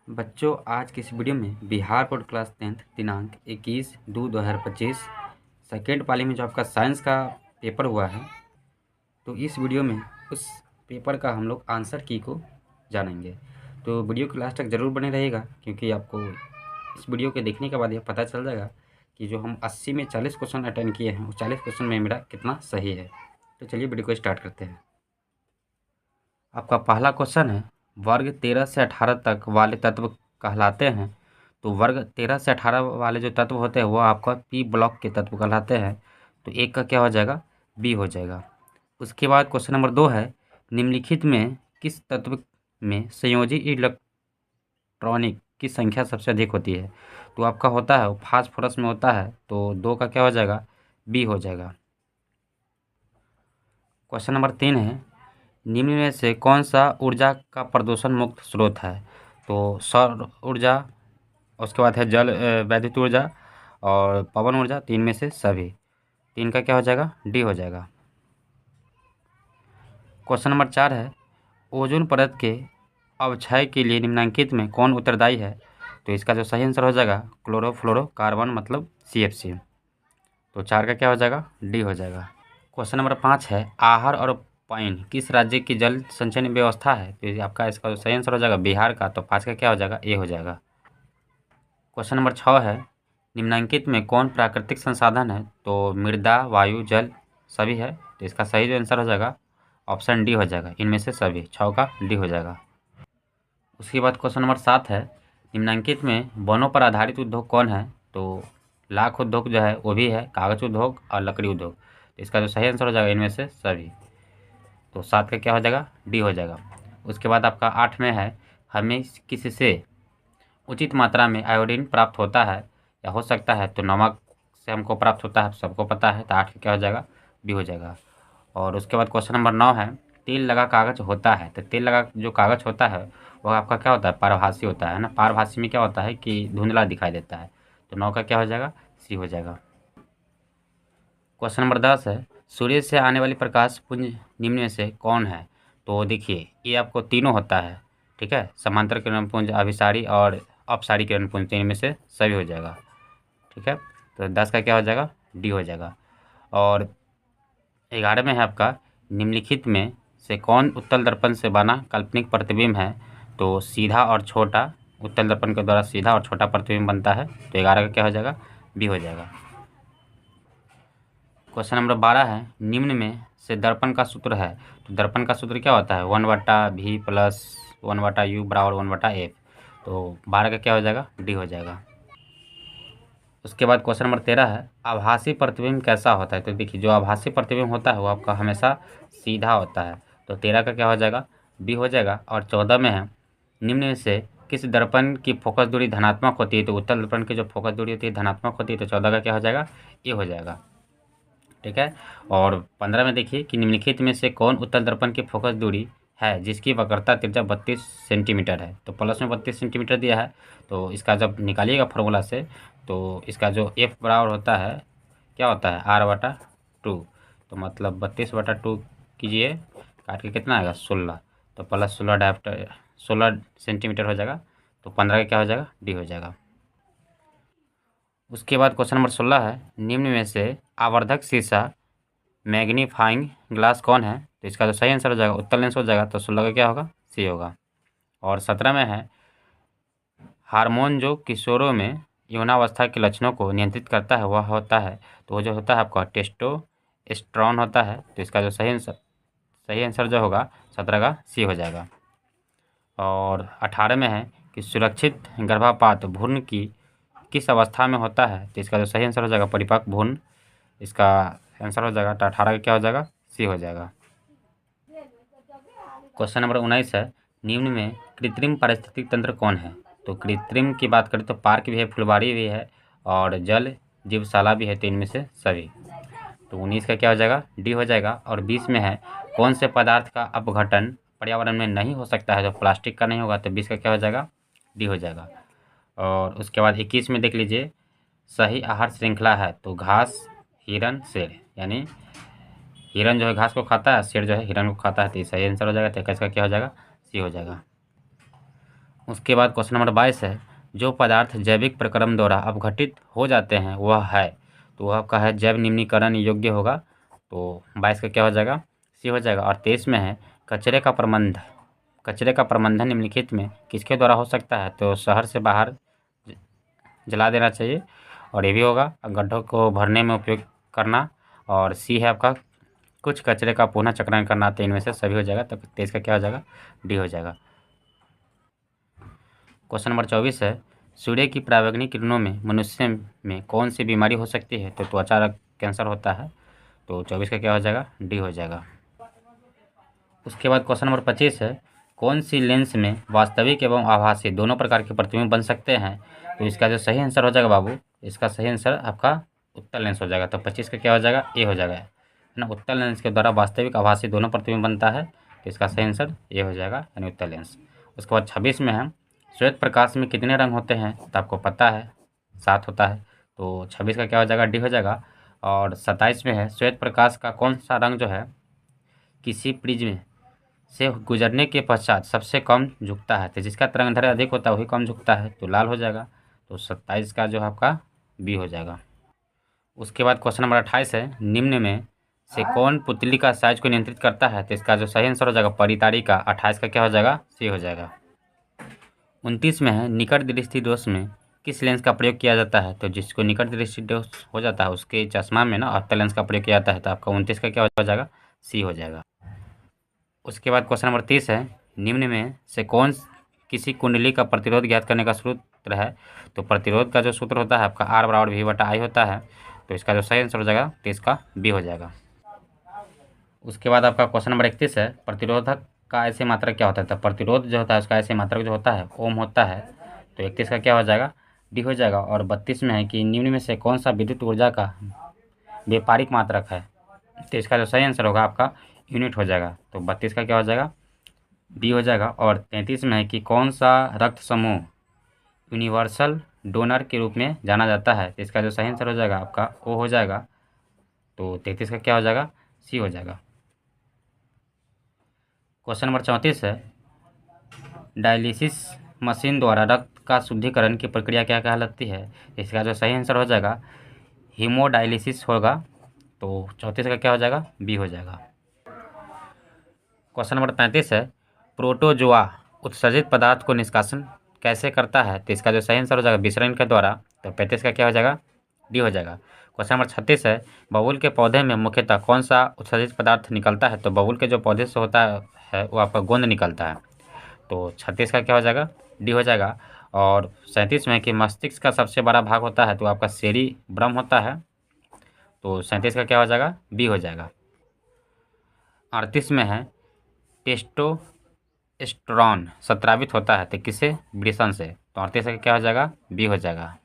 बच्चों, आज की इस वीडियो में बिहार बोर्ड क्लास 10th दिनांक 21/2/2025 सेकेंड पाली में जो आपका साइंस का पेपर हुआ है, तो इस वीडियो में उस पेपर का हम लोग आंसर की को जानेंगे। तो वीडियो को लास्ट तक ज़रूर बने रहेगा, क्योंकि आपको इस वीडियो के देखने के बाद यह पता चल जाएगा कि जो हम 80 में 40 क्वेश्चन अटेंड किए हैं, उस 40 क्वेश्चन में मेरा कितना सही है। तो चलिए वीडियो को स्टार्ट करते हैं। आपका पहला क्वेश्चन है, वर्ग 13 से 18 तक वाले तत्व कहलाते हैं। तो वर्ग 13 से 18 वाले जो तत्व होते हैं वो आपका पी ब्लॉक के तत्व कहलाते हैं। तो एक का क्या हो जाएगा, बी हो जाएगा। उसके बाद क्वेश्चन नंबर 2 है, निम्नलिखित में किस तत्व में संयोजी इलेक्ट्रॉनिक की संख्या सबसे अधिक होती है। तो आपका होता है फास्फोरस में होता है। तो 2 का क्या हो जाएगा, बी हो जाएगा। क्वेश्चन नंबर 3 है, निम्न में से कौन सा ऊर्जा का प्रदूषण मुक्त स्रोत है। तो सौर ऊर्जा, उसके बाद है जल वैद्युत ऊर्जा और पवन ऊर्जा, तीन में से सभी। तीन का क्या हो जाएगा, डी हो जाएगा। क्वेश्चन नंबर 4 है, ओजोन परत के अवक्षय के लिए निम्नलिखित में कौन उत्तरदायी है। तो इसका जो सही आंसर हो जाएगा क्लोरोफ्लोरोकार्बन, मतलब CFC। तो 4 का क्या हो जाएगा, डी हो जाएगा। क्वेश्चन नंबर 5 है, आहर और पैन किस राज्य की जल संचयन व्यवस्था है। तो ये आपका इसका जो सही आंसर हो जाएगा बिहार का। तो 5 का क्या हो जाएगा, ए हो जाएगा। क्वेश्चन नंबर 6 है, निम्नलिखित में कौन प्राकृतिक संसाधन है। तो मृदा, वायु, जल सभी है। तो इसका सही जो आंसर हो जाएगा ऑप्शन डी हो जाएगा, इनमें से सभी। 6 का डी हो जाएगा। उसके बाद क्वेश्चन नंबर 7 है, निम्नलिखित में वनों पर आधारित उद्योग कौन है। तो लाख उद्योग जो है वो भी है, कागज उद्योग और लकड़ी उद्योग। तो इसका जो सही आंसर हो जाएगा इनमें से सभी। तो 7 का क्या हो जाएगा, डी हो जाएगा। उसके बाद आपका 8 में है, हमें किससे उचित मात्रा में आयोडीन प्राप्त होता है या हो सकता है। तो नमक से हमको प्राप्त होता है, सबको पता है। तो 8 का क्या हो जाएगा, बी हो जाएगा। और उसके बाद क्वेश्चन नंबर 9 है, तेल लगा कागज होता है। तो तेल लगा जो कागज होता है वह आपका क्या होता है, पारभासी होता है ना। पारभासी में क्या होता है कि धुंधला दिखाई देता है। तो 9 का क्या हो जाएगा, सी हो जाएगा। क्वेश्चन नंबर 10 है, सूर्य से आने वाली प्रकाश पुंज निम्न में से कौन है। तो देखिए ये आपको तीनों होता है, ठीक है। समांतर किरण पुंज, अभिसारी और अपसारी किरण पुंज, तीन में से सभी हो जाएगा, ठीक है। तो 10 का क्या हो जाएगा, डी हो जाएगा। और 11 में है आपका, निम्नलिखित में से कौन उत्तल दर्पण से बना काल्पनिक प्रतिबिंब है। तो सीधा और छोटा, उत्तल दर्पण के द्वारा सीधा और छोटा प्रतिबिंब बनता है। तो 11 का क्या हो जाएगा, बी हो जाएगा। क्वेश्चन नंबर 12 है, निम्न में से दर्पण का सूत्र है। तो दर्पण का सूत्र क्या होता है, 1/V प्लस 1/U बराबर 1/F। तो 12 का क्या हो जाएगा, डी हो जाएगा। उसके बाद क्वेश्चन नंबर 13 है, आभासी प्रतिबिंब कैसा होता है। तो देखिए जो आभासी प्रतिबिंब होता है वो आपका हमेशा सीधा होता है। तो 13 का क्या हो जाएगा, बी हो जाएगा। और 14 में है, निम्न में से किस दर्पण की फोकस दूरी धनात्मक होती है। तो उत्तल दर्पण की जो फोकस दूरी होती है धनात्मक होती है। तो 14 का क्या हो जाएगा, ए हो जाएगा, ठीक है। और 15 में देखिए कि निम्नलिखित में से कौन उत्तल दर्पण की फोकस दूरी है जिसकी वक्रता त्रिज्या 32 सेंटीमीटर है। तो प्लस में 32 सेंटीमीटर दिया है। तो इसका जब निकालिएगा फॉर्मूला से, तो इसका जो एफ बराबर होता है, क्या होता है, R/2। तो मतलब 32/2 कीजिए, काट के कितना आएगा, 16। तो प्लस 16 सेंटीमीटर हो जाएगा। तो 15 का क्या हो जाएगा, डी हो जाएगा। उसके बाद क्वेश्चन नंबर 16 है, निम्न में से आवर्धक शीशा मैग्नीफाइंग ग्लास कौन है। तो इसका जो सही आंसर हो जाएगा उत्तल लेंस हो जाएगा। तो 16 का क्या होगा, सी होगा। और 17 में है, हार्मोन जो किशोरों में यौनावस्था के लक्षणों को नियंत्रित करता है वह होता है। तो वो जो होता है आपका टेस्टोस्टेरोन होता है। तो इसका जो सही आंसर जो होगा 17 का सी हो जाएगा। और 18 में है कि सुरक्षित गर्भपात भ्रूण की किस अवस्था में होता है। तो इसका जो सही आंसर हो जाएगा परिपक्व भ्रूण, इसका आंसर हो जाएगा। तो 18 का क्या हो जाएगा, सी हो जाएगा। क्वेश्चन नंबर 19 है, निम्न में कृत्रिम पारिस्थितिक तंत्र कौन है। तो कृत्रिम की बात करें तो पार्क भी है, फुलवाड़ी भी है और जल जीवशाला भी है, तीन में से सभी। तो 19 का क्या हो जाएगा, डी हो जाएगा। और 20 में है, कौन से पदार्थ का अपघटन पर्यावरण में नहीं हो सकता है। तो प्लास्टिक का नहीं होगा। तो 20 का क्या हो जाएगा, डी हो जाएगा। और उसके बाद 21 में देख लीजिए, सही आहार श्रृंखला है। तो घास, हिरन, शेर, यानी हिरन जो है घास को खाता है, शेर जो है हिरन को खाता है। तो सही आंसर हो जाएगा। तो 21 का क्या हो जाएगा, सी हो जाएगा। उसके बाद क्वेश्चन नंबर 22 है, जो पदार्थ जैविक प्रक्रम द्वारा अपघटित हो जाते हैं वह है, तो वह आपका है जैव निम्नीकरण योग्य होगा। तो 22 का क्या हो जाएगा, सी हो जाएगा। और 23 में है, कचरे का प्रबंधन निम्नलिखित में किसके द्वारा हो सकता है, तो शहर से बाहर जला देना चाहिए, और ये भी होगा गड्ढों को भरने में उपयोग करना। और सी है आपका कुछ कचरे का पुनः चक्रण करना, तो इनमें से सभी हो जाएगा। तो 23 का क्या हो जाएगा, डी हो जाएगा। क्वेश्चन नंबर 24 है, सूर्य की पराबैंगनी किरणों में मनुष्य में कौन सी बीमारी हो सकती है, तो त्वचा कैंसर होता है। तो 24 का क्या हो जाएगा, डी हो जाएगा। उसके बाद क्वेश्चन नंबर 25 है, कौन सी लेंस में वास्तविक एवं आभासी दोनों प्रकार के प्रतिबिंब बन सकते हैं। तो इसका जो सही आंसर हो जाएगा बाबू, इसका सही आंसर आपका उत्तल लेंस हो जाएगा। तो 25 का क्या हो जाएगा, ए हो जाएगा, है ना। उत्तल लेंस के द्वारा वास्तविक आभासी दोनों प्रतिबिंब बनता है, तो इसका सही आंसर ए हो जाएगा, यानी उत्तल लेंस। उसके बाद 26 में है, श्वेत प्रकाश में कितने रंग होते हैं, तो आपको पता है 7 होता है। तो 26 का क्या हो जाएगा, डी हो जाएगा। और 27 में है, श्वेत प्रकाश का कौन सा रंग जो है किसी प्रिज्म से गुजरने के पश्चात सबसे कम झुकता है, तो जिसका तरंगदैर्घ्य अधिक होता है वही कम झुकता है, तो लाल हो जाएगा। तो 27 का जो है आपका बी हो जाएगा। उसके बाद क्वेश्चन नंबर 28 है, निम्न में से कौन पुतली का साइज को नियंत्रित करता है, तो इसका जो सही आंसर हो जाएगा परितारी का। 28 का क्या हो जाएगा, सी हो जाएगा। 29 में है, निकट दृष्टि दोष में किस लेंस का प्रयोग किया जाता है, तो जिसको निकट दृष्टि दोष हो जाता है उसके चश्मा में ना अवतल लेंस का प्रयोग किया जाता है, तो आपका 29 का क्या हो जाएगा, सी हो जाएगा। उसके बाद क्वेश्चन नंबर 30 है, निम्न में से कौन किसी कुंडली का प्रतिरोध ज्ञात करने का सूत्र है, तो प्रतिरोध का जो सूत्र होता है आपका R बराबर V बटा I होता है, तो इसका जो सही आंसर हो जाएगा, तो इसका बी हो जाएगा। उसके बाद आपका क्वेश्चन नंबर 31 है, प्रतिरोधक का ऐसे मात्रक क्या होता है, तो प्रतिरोध जो होता है उसका ऐसे मात्रक जो होता है ओम होता है, तो 31 का क्या हो जाएगा, डी हो जाएगा। और 32 में है कि निम्न में से कौन सा विद्युत ऊर्जा का व्यापारिक मात्रक है, तो इसका जो सही आंसर होगा आपका यूनिट हो जाएगा। तो 32 का क्या हो जाएगा, बी हो जाएगा। और 33 में है कि कौन सा रक्त समूह यूनिवर्सल डोनर के रूप में जाना जाता है, तो इसका जो सही आंसर हो जाएगा आपका ओ हो जाएगा। तो 33 का क्या हो जाएगा, सी हो जाएगा। क्वेश्चन नंबर 34 है, डायलिसिस मशीन द्वारा रक्त का शुद्धिकरण की प्रक्रिया क्या कहलाती है, इसका जो सही आंसर हो जाएगा हीमोडायलिसिस होगा। तो 34 का क्या हो जाएगा, बी हो जाएगा। क्वेश्चन नंबर 35 है, प्रोटोजोआ उत्सर्जित पदार्थ को निष्कासन कैसे करता है, तो इसका जो सही आंसर हो जाएगा विसरण के द्वारा। तो 35 का क्या हो जाएगा, डी हो जाएगा। क्वेश्चन नंबर 36 है, बबूल के पौधे में मुख्यतः कौन सा उत्सर्जित पदार्थ निकलता है, तो बबूल के जो पौधे से होता है वो आपका गोंद निकलता है। तो 36 का क्या हो जाएगा, डी हो जाएगा। और 37 में कि मस्तिष्क का सबसे बड़ा भाग होता है, तो आपका सेरिब्रम होता है। तो 37 का क्या हो जाएगा, बी हो जाएगा। 38 में है, टेस्टोस्टेरोन स्रावित होता है, तो किससे, वृषण से। तो 38 का क्या हो जाएगा, बी हो जाएगा।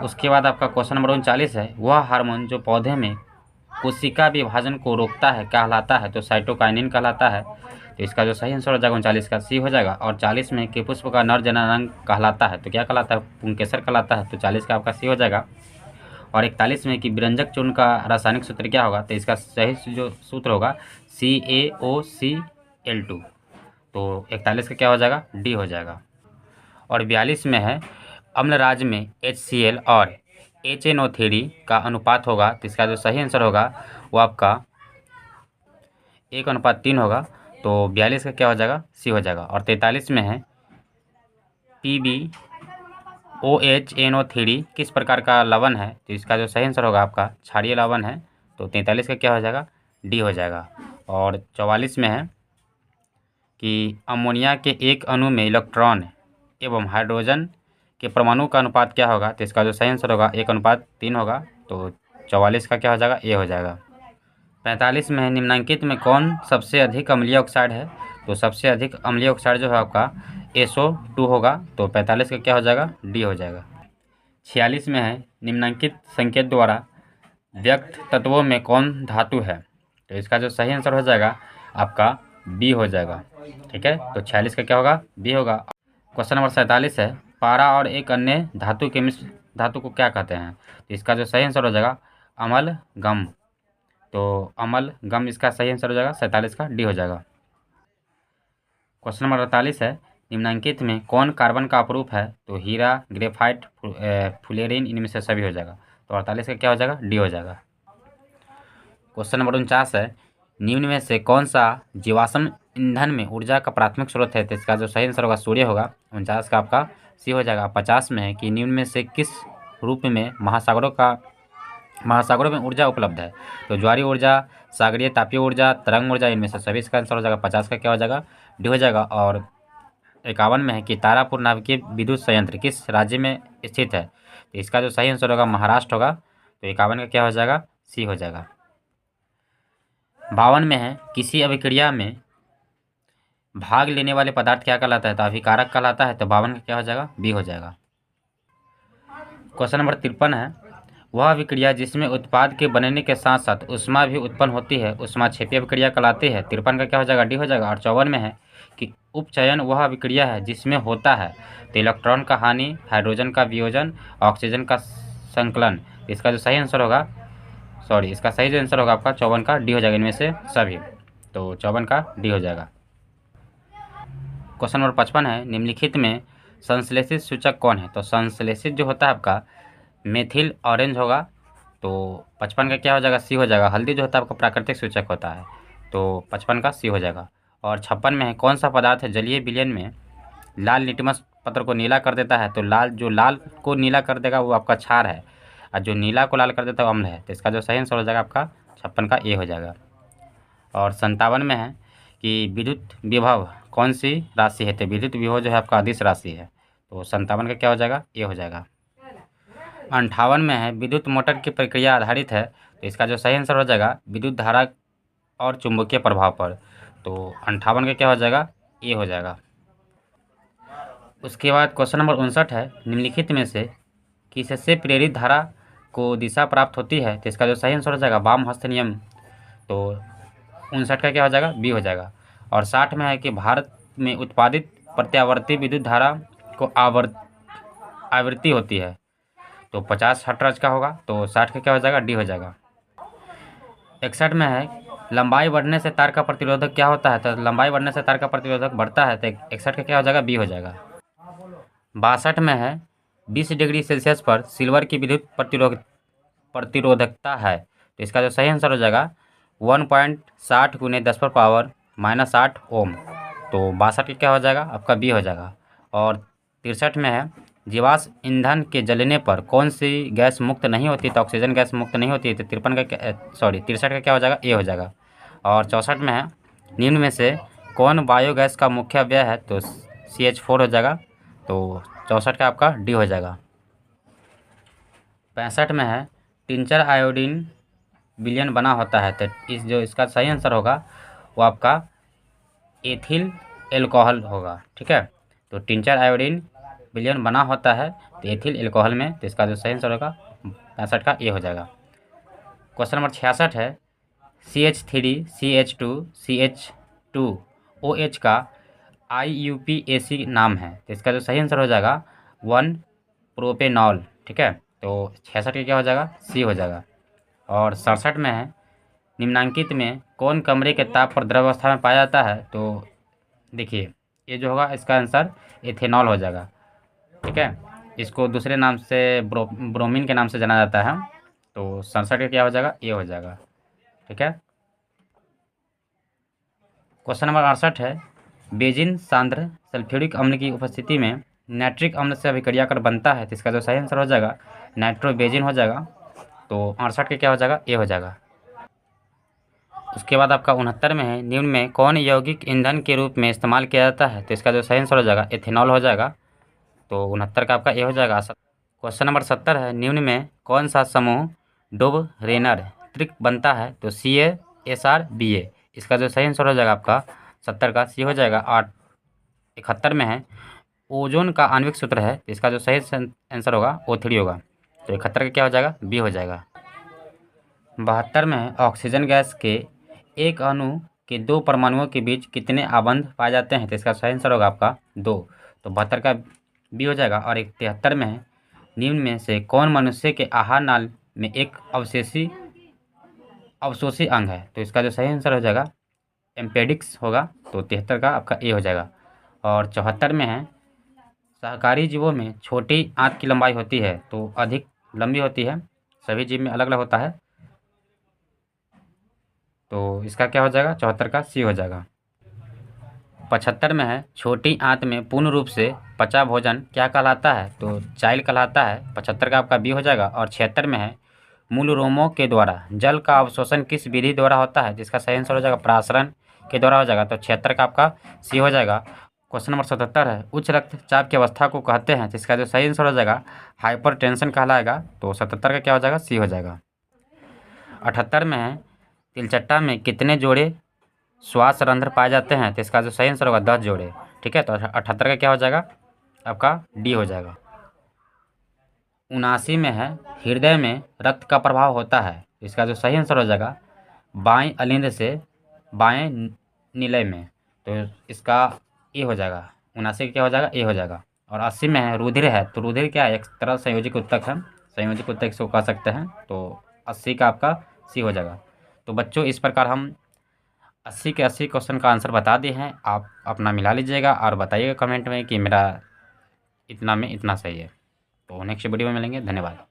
उसके बाद आपका क्वेश्चन नंबर 39 है, वह हार्मोन जो पौधे में कोशिका विभाजन को रोकता है कहलाता है, तो साइटोकाइनिन कहलाता है। तो इसका जो सही आंसर हो जाएगा 39 का सी हो जाएगा। और 40 में कि पुष्प का नर जननांग कहलाता है, तो क्या कहलाता है, पुंकेसर कहलाता है। तो 40 का आपका सी हो जाएगा। और 41 में कि विरंजक चूर्ण का रासायनिक सूत्र क्या होगा, तो इसका सही जो सूत्र होगा CaOCl2। तो 41 का क्या हो जाएगा, डी हो जाएगा। और 42 में है, अम्लराज में HCl और HNO3 का अनुपात होगा, तो इसका जो सही आंसर होगा वो आपका 1:3 होगा। तो 42 का क्या हो जाएगा, सी हो जाएगा। और 43 में है, PbOHNO3 किस प्रकार का लवण है, तो इसका जो सही आंसर होगा आपका क्षारीय लवण है। तो 43 का क्या हो जाएगा, डी हो जाएगा। और 44 में है कि अमोनिया के एक अणु में इलेक्ट्रॉन एवं हाइड्रोजन के परमाणु का अनुपात क्या होगा, तो इसका जो सही आंसर होगा 1:3 होगा। तो 44 का क्या हो जाएगा, ए हो जाएगा। 45 में है, निम्नलिखित में कौन सबसे अधिक अम्लीय ऑक्साइड है, तो सबसे अधिक अम्लीय ऑक्साइड जो है आपका SO2 होगा। तो 45 का क्या हो जाएगा, डी हो जाएगा। 46 में है, निम्नलिखित संकेत द्वारा व्यक्त तत्वों में कौन धातु है, तो इसका जो सही आंसर हो जाएगा आपका बी हो जाएगा। ठीक है, तो 46 का क्या होगा, बी होगा। क्वेश्चन नंबर 47 है, पारा और एक अन्य धातु के मिश्र धातु को क्या कहते हैं, तो इसका जो सही आंसर हो जाएगा अमलगम। तो अमलगम इसका सही आंसर हो जाएगा 47 का, डी हो जाएगा। क्वेश्चन नंबर 48 है, निम्नांकित में कौन कार्बन का अपरूप है? तो हीरा, ग्रेफाइट, फुलेरिन, इनमें से सभी हो जाएगा। तो 48 का क्या हो जाएगा? डी हो जाएगा। क्वेश्चन नंबर 49 है, निम्न में से कौन सा जीवाश्म ईंधन में ऊर्जा का प्राथमिक स्रोत है? तो इसका जो सही आंसर होगा सूर्य होगा। 49 का आपका सी हो जाएगा। 50 में है कि निम्न में से किस रूप में महासागरों में ऊर्जा उपलब्ध है? तो ज्वारीय ऊर्जा, सागरीय तापीय ऊर्जा, तरंग ऊर्जा, इनमें से सभी इसका आंसर हो जाएगा। 50 का क्या हो जाएगा? डी हो जाएगा। और 51 में है कि तारापुर नाभिकीय विद्युत संयंत्र किस राज्य में स्थित है? तो इसका जो सही आंसर होगा महाराष्ट्र होगा। तो 51 का क्या हो जाएगा? सी हो जाएगा। 52 में है, किसी अभिक्रिया में भाग लेने वाले पदार्थ क्या कहलाता है? तो अभिकारक कहलाता है। तो 52 का क्या हो जाएगा? बी हो जाएगा। क्वेश्चन नंबर 53 है, वह अभिक्रिया जिसमें उत्पाद के बनने के साथ साथ ऊष्मा भी उत्पन्न होती है ऊष्माक्षेपी अभिक्रिया कहलाती है। 53 का क्या हो जाएगा? डी हो जाएगा। और 54 में है कि उपचयन वह अभिक्रिया है जिसमें होता है तो इलेक्ट्रॉन का हानि, हाइड्रोजन का वियोजन, ऑक्सीजन का संकलन। इसका जो सही आंसर होगा, इसका सही जो आंसर होगा आपका 54 का डी हो जाएगा। इनमें से सभी, तो 54 का डी हो जाएगा। क्वेश्चन नंबर 55 है, निम्नलिखित में संश्लेषित सूचक कौन है? तो संश्लेषित जो होता है आपका मेथिल ऑरेंज होगा। तो 55 का क्या हो जाएगा? सी हो जाएगा। हल्दी जो होता है आपका प्राकृतिक सूचक होता है। तो 55 का सी हो जाएगा। और 56 में है, कौन सा पदार्थ है जलीय विलयन में लाल लिटमस पत्र को नीला कर देता है? तो लाल को नीला कर देगा वो आपका क्षार है, और जो नीला को लाल कर देता है वो अम्ल है। तो इसका जो सही आंसर हो जाएगा आपका 56 का ए हो जाएगा। और 57 में है कि विद्युत विभव कौन सी राशि है? तो विद्युत विभव जो है आपका अदिश राशि है। तो 57 का क्या हो जाएगा? ए हो जाएगा। 58 में है, विद्युत मोटर की प्रक्रिया आधारित है। तो इसका जो सही आंसर हो जाएगा विद्युत धारा और चुंबकीय प्रभाव पर। तो 58 का क्या हो जाएगा? ए हो जाएगा। उसके बाद क्वेश्चन नंबर 59 है, निम्नलिखित में से किससे प्रेरित धारा को दिशा प्राप्त होती है? तो इसका जो सही आंसर हो जाएगा वाम हस्त नियम। तो 59 का क्या हो जाएगा? बी हो जाएगा। और 60 में है कि भारत में उत्पादित प्रत्यावर्ती विद्युत धारा को आवृत्ति होती है। तो 50 हर्ट्ज का होगा। तो 60 का क्या हो जाएगा? डी हो जाएगा। 61 में है, लंबाई बढ़ने से तार का प्रतिरोधक क्या होता है? तो लंबाई बढ़ने से तार का प्रतिरोधक बढ़ता है। तो 61 का क्या हो जाएगा? बी हो जाएगा। 62 में है, 20 डिग्री सेल्सियस पर सिल्वर की विद्युत प्रतिरोधकता है। तो इसका जो सही आंसर हो जाएगा 1.60 × 10⁻⁻8 ओम। तो 62 का क्या हो जाएगा? आपका बी हो जाएगा। और 63 में है, जीवाश्म ईंधन के जलने पर कौन सी गैस मुक्त नहीं होती? तो ऑक्सीजन गैस मुक्त नहीं होती है। तो 63 का क्या हो जाएगा? ए हो जाएगा। और 64 में है, निम्न में से कौन बायोगैस का मुख्य अवयव है? तो CH4 हो जाएगा। तो 64 का आपका डी हो जाएगा। 65 में है, टिंचर आयोडीन विलयन बना होता है। तो इसका सही आंसर होगा वो आपका एथिल एल्कोहल होगा। ठीक है, तो टिंचर आयोडीन विलयन बना होता है तो एथिल एल्कोहल में। तो इसका जो सही आंसर होगा 65 का ए हो जाएगा। क्वेश्चन नंबर 66 है, CH3CH2CH2OH का IUPAC नाम है। तो इसका जो सही आंसर हो जाएगा 1 प्रोपेनॉल। ठीक है, तो 66 का क्या हो जाएगा? सी हो जाएगा। और 67 में है, निम्नांकित में कौन कमरे के ताप पर द्रव अवस्था में पाया जाता है? तो देखिए, ये जो होगा इसका आंसर एथेनॉल हो जाएगा। ठीक है, इसको दूसरे नाम से ब्रोमीन के नाम से जाना जाता है। तो 67 का क्या हो जाएगा? ए हो जाएगा। ठीक है, क्वेश्चन नंबर 68 है, बेंजीन सांद्र सल्फ्यूरिक अम्ल की उपस्थिति में नाइट्रिक अम्ल से अभिक्रिया कर बनता है। तो इसका जो सही आंसर हो जाएगा नाइट्रोबेंजीन हो जाएगा। तो 68 का क्या हो जाएगा? ए हो जाएगा। उसके बाद आपका 69 में है, निम्न में कौन यौगिक ईंधन के रूप में इस्तेमाल किया जाता है? तो इसका जो सही आंसर हो जाएगा एथेनॉल हो जाएगा। तो 69 का आपका ए हो जाएगा। क्वेश्चन नंबर 70 है, निम्न में कौन सा समूह डोब रेनर त्रिक बनता है? तो CaSrBa। इसका जो सही आंसर हो जाएगा आपका 70 का सी हो जाएगा। 71 में है, ओजोन का आणविक सूत्र है। तो इसका जो सही आंसर होगा O3 होगा। तो 71 का क्या हो जाएगा? बी हो जाएगा। 72 में है, ऑक्सीजन गैस के एक अणु के 2 परमाणुओं के बीच कितने आबंध पाए जाते हैं? तो इसका सही आंसर होगा आपका 2। तो 72 का बी हो जाएगा। और 73 में है, निम्न में से कौन मनुष्य के आहार नाल में एक अवशोषी अंग है? तो इसका जो सही आंसर हो जाएगा एम्पेडिक्स होगा। तो 73 का आपका ए हो जाएगा। और 74 में है सहकारी जीवों में छोटी आंत की लंबाई होती है तो अधिक लंबी होती है, सभी जीव में अलग अलग होता है। तो इसका क्या हो जाएगा, 74 का सी हो जाएगा। 75 में है छोटी आंत में पूर्ण रूप से पचा भोजन क्या कहलाता है, तो चाइल कहलाता है। 75 का आपका बी हो जाएगा। और 76 में है मूल रोमों के द्वारा जल का अवशोषण किस विधि द्वारा होता है, जिसका सही आंसर हो जाएगा प्रासरण के द्वारा हो जाएगा। तो 76 का आपका सी हो जाएगा। क्वेश्चन नंबर 77 है उच्च रक्तचाप की अवस्था को कहते हैं, जिसका जो सही आंसर हो जाएगा हाइपरटेंशन कहलाएगा। तो 77 का क्या हो जाएगा, सी हो जाएगा। 78 में है तिलचट्टा में कितने जोड़े श्वास रंध्र पाए जाते हैं, तो इसका जो सही आंसर होगा 10 जोड़े। ठीक है, तो 78 का क्या हो जाएगा, आपका डी हो जाएगा। 79 में है हृदय में रक्त का प्रभाव होता है, इसका जो सही आंसर हो जाएगा बाएं अलिंद से बाएं निलय में। तो इसका ए हो जाएगा। 79 का क्या हो जाएगा, ए हो जाएगा। और 80 में है रुधिर है, तो रुधिर क्या है, एक तरह संयोजिक ऊतक है, संयोजिक ऊतक इसको कह सकते हैं। तो 80 का आपका सी हो जाएगा। तो बच्चों इस प्रकार हम 80 के 80 क्वेश्चन का आंसर बता दिए हैं। आप अपना मिला लीजिएगा और बताइएगा कमेंट में कि मेरा इतना में इतना सही है। तो नेक्स्ट वीडियो में मिलेंगे। धन्यवाद।